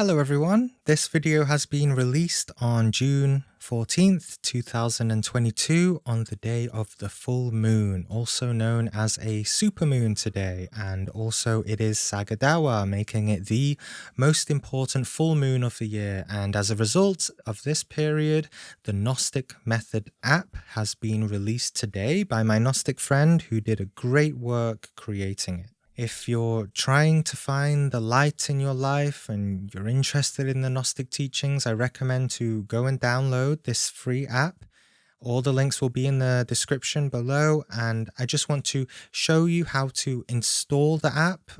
Hello everyone, this video has been released on June 14th, 2022 on the day of the full moon, also known as a supermoon today, and also it is Sagadawa, making it the most important full moon of the year. And as a result of this period, the Gnostic Method app has been released today by my Gnostic friend who did a great work creating it. If you're trying to find the light in your life and you're interested in the Gnostic teachings, I recommend to go and download this free app. All the links will be in the description below, and I just want to show you how to install the app,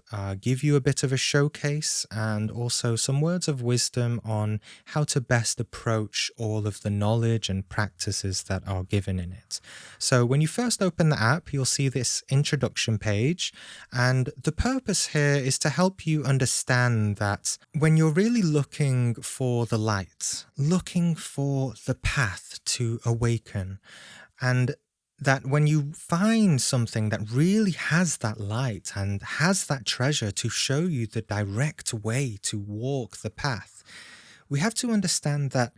give you a bit of a showcase, and also some words of wisdom on how to best approach all of the knowledge and practices that are given in it. So when you first open the app, you'll see this introduction page, and the purpose here is to help you understand that when you're really looking for the light, looking for the path to awaken, and that when you find something that really has that light and has that treasure to show you the direct way to walk the path, we have to understand that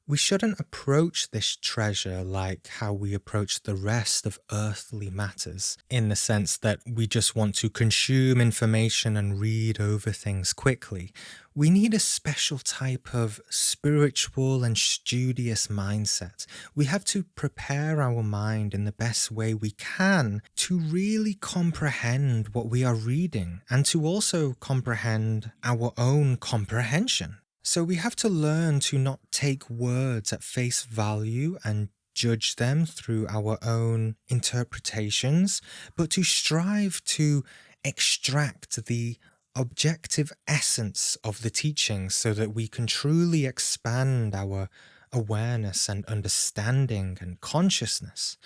we shouldn't approach this treasure like how we approach the rest of earthly matters, in the sense that we just want to consume information and read over things quickly. We need a special type of spiritual and studious mindset. We have to prepare our mind in the best way we can to really comprehend what we are reading and to also comprehend our own comprehension. So we have to learn to not take words at face value and judge them through our own interpretations, but to strive to extract the objective essence of the teachings so that we can truly expand our awareness and understanding and consciousness.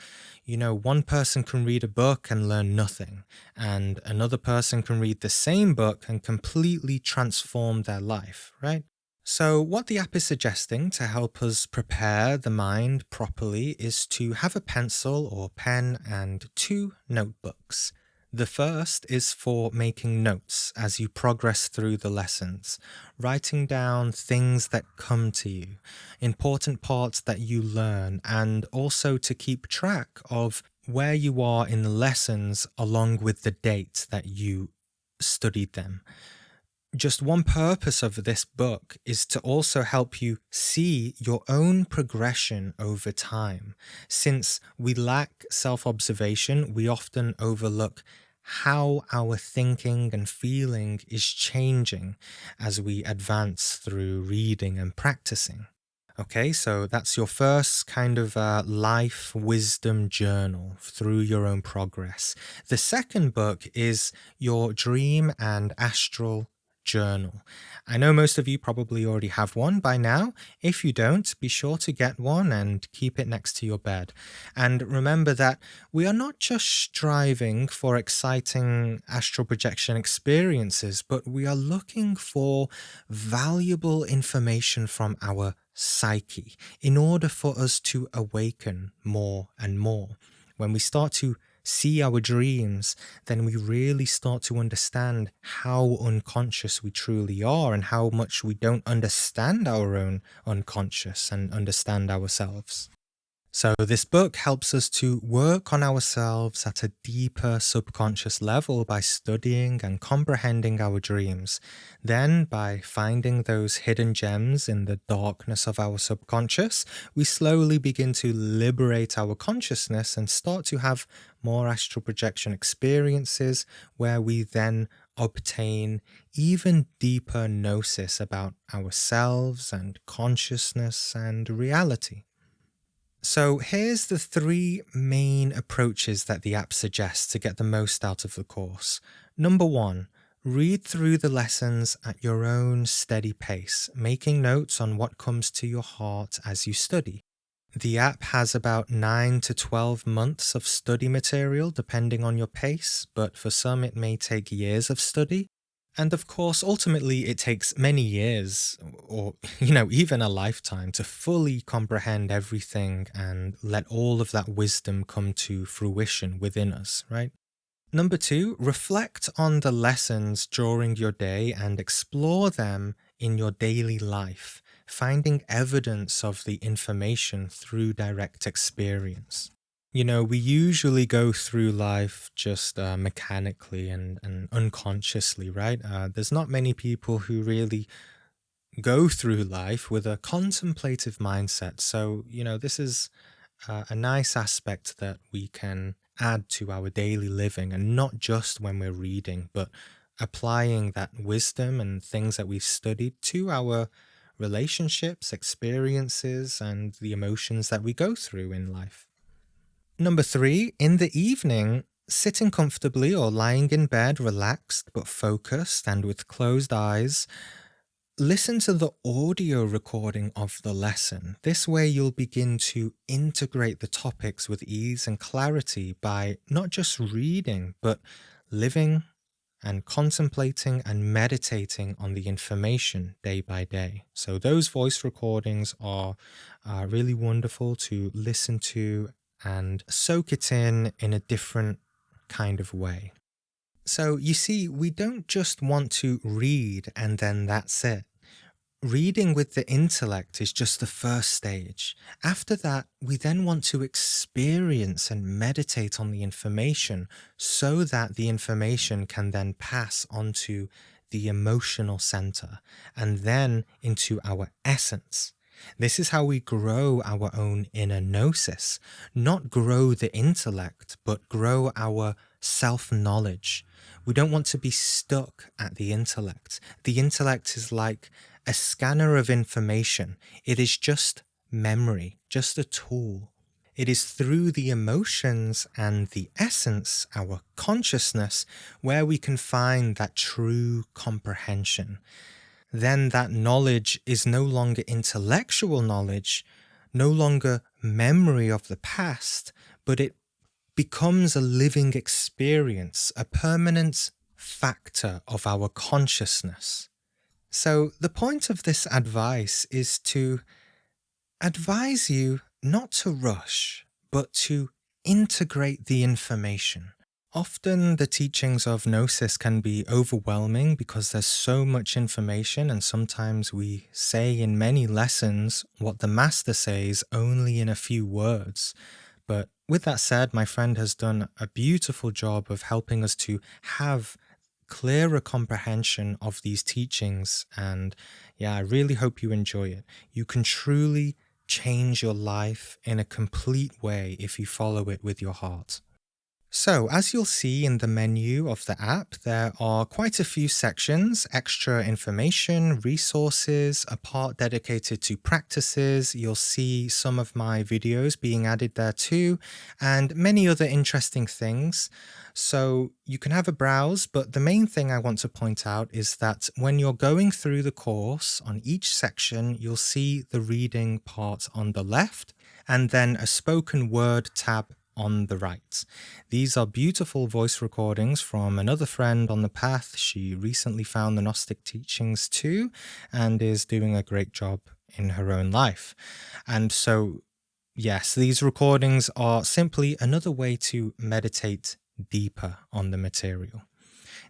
You know, one person can read a book and learn nothing, and another person can read the same book and completely transform their life, right? So what the app is suggesting to help us prepare the mind properly is to have a pencil or pen and 2 notebooks. The first is for making notes as you progress through the lessons, writing down things that come to you, important parts that you learn, and also to keep track of where you are in the lessons along with the date that you studied them. Just one purpose of this book is to also help you see your own progression over time. Since we lack self-observation, we often overlook how our thinking and feeling is changing as we advance through reading and practicing. Okay, so that's your first kind of life wisdom journal through your own progress. The second book is your dream and astral journal. I know most of you probably already have one by now. If you don't, be sure to get one and keep it next to your bed. And remember that we are not just striving for exciting astral projection experiences, but we are looking for valuable information from our psyche in order for us to awaken more and more. When we start to see our dreams, then we really start to understand how unconscious we truly are and how much we don't understand our own unconscious and understand ourselves. So this book helps us to work on ourselves at a deeper subconscious level by studying and comprehending our dreams. Then, by finding those hidden gems in the darkness of our subconscious, we slowly begin to liberate our consciousness and start to have more astral projection experiences where we then obtain even deeper gnosis about ourselves and consciousness and reality. So here's the 3 main approaches that the app suggests to get the most out of the course. Number 1, read through the lessons at your own steady pace, making notes on what comes to your heart as you study. The app has about 9 to 12 months of study material depending on your pace, but for some it may take years of study. And of course, ultimately, it takes many years or, even a lifetime to fully comprehend everything and let all of that wisdom come to fruition within us, right? Number 2, reflect on the lessons during your day and explore them in your daily life, finding evidence of the information through direct experience. We usually go through life just mechanically and unconsciously, right? There's not many people who really go through life with a contemplative mindset. So, this is a nice aspect that we can add to our daily living, and not just when we're reading, but applying that wisdom and things that we've studied to our relationships, experiences, and the emotions that we go through in life. Number 3, in the evening, sitting comfortably or lying in bed, relaxed but focused and with closed eyes, listen to the audio recording of the lesson. This way, you'll begin to integrate the topics with ease and clarity by not just reading, but living and contemplating and meditating on the information day by day. So those voice recordings are really wonderful to listen to and soak it in a different kind of way. So you see, we don't just want to read and then that's it. Reading with the intellect is just the first stage. After that, we then want to experience and meditate on the information so that the information can then pass onto the emotional center and then into our essence. This is how we grow our own inner gnosis, not grow the intellect, but grow our self-knowledge. We don't want to be stuck at the intellect. The intellect is like a scanner of information. It is just memory, just a tool. It is through the emotions and the essence, our consciousness, where we can find that true comprehension. Then that knowledge is no longer intellectual knowledge, no longer memory of the past, but it becomes a living experience, a permanent factor of our consciousness. So the point of this advice is to advise you not to rush, but to integrate the information. Often the teachings of Gnosis can be overwhelming because there's so much information, and sometimes we say in many lessons what the master says only in a few words. But with that said, my friend has done a beautiful job of helping us to have clearer comprehension of these teachings, and I really hope you enjoy it. You can truly change your life in a complete way if you follow it with your heart. So, as you'll see in the menu of the app, there are quite a few sections: extra information, resources, a part dedicated to practices. You'll see some of my videos being added there too, and many other interesting things. So you can have a browse, but the main thing I want to point out is that when you're going through the course, on each section, you'll see the reading part on the left, and then a spoken word tab on the right. These are beautiful voice recordings from another friend on the path. She recently found the Gnostic teachings too, and is doing a great job in her own life. And so, yes, these recordings are simply another way to meditate deeper on the material.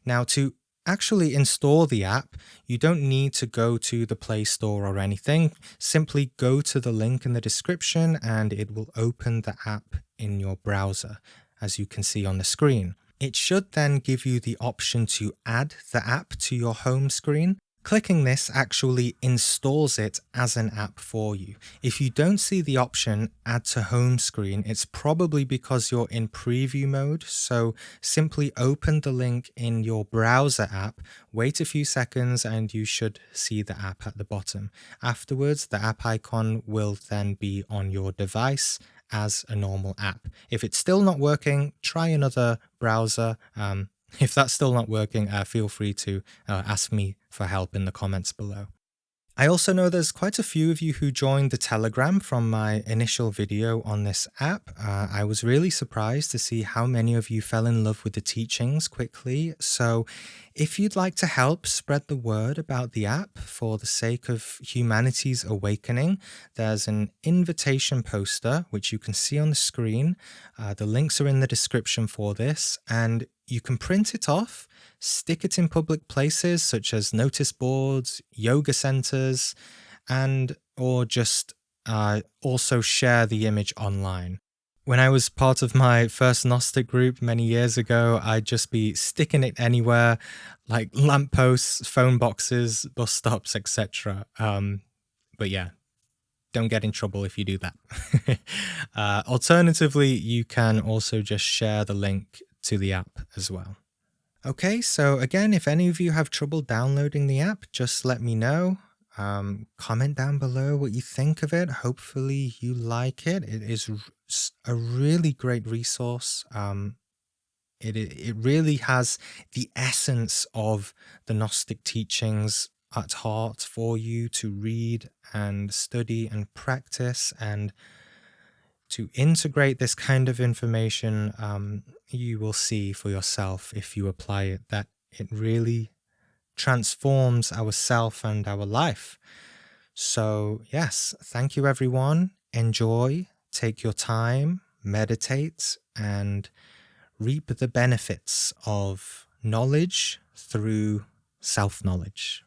Now, to actually install the app, you don't need to go to the Play Store or anything. Simply go to the link in the description and it will open the app in your browser, as you can see on the screen. It should then give you the option to add the app to your home screen. Clicking this actually installs it as an app for you. If you don't see the option add to home screen, it's probably because you're in preview mode. So simply open the link in your browser app, wait a few seconds, and you should see the app at the bottom. Afterwards, the app icon will then be on your device as a normal app. If it's still not working, try another browser. If that's still not working, feel free to ask me for help in the comments below. I also know there's quite a few of you who joined the Telegram from my initial video on this app. I was really surprised to see how many of you fell in love with the teachings quickly. So if you'd like to help spread the word about the app for the sake of humanity's awakening, there's an invitation poster, which you can see on the screen. The links are in the description for this, and you can print it off, stick it in public places such as notice boards, yoga centers, and or just also share the image online. When I was part of my first Gnostic group many years ago, I'd just be sticking it anywhere, like lampposts, phone boxes, bus stops, etc. But yeah, don't get in trouble if you do that. Alternatively, you can also just share the link to the app as well. Okay, so again, if any of you have trouble downloading the app, just let me know. Comment down below what you think of it. Hopefully you like it. It is a really great resource. It really has the essence of the Gnostic teachings at heart for you to read and study and practice, and to integrate this kind of information. You will see for yourself, if you apply it, that it really transforms our self and our life. So yes, thank you everyone. Enjoy, take your time, meditate, and reap the benefits of knowledge through self-knowledge.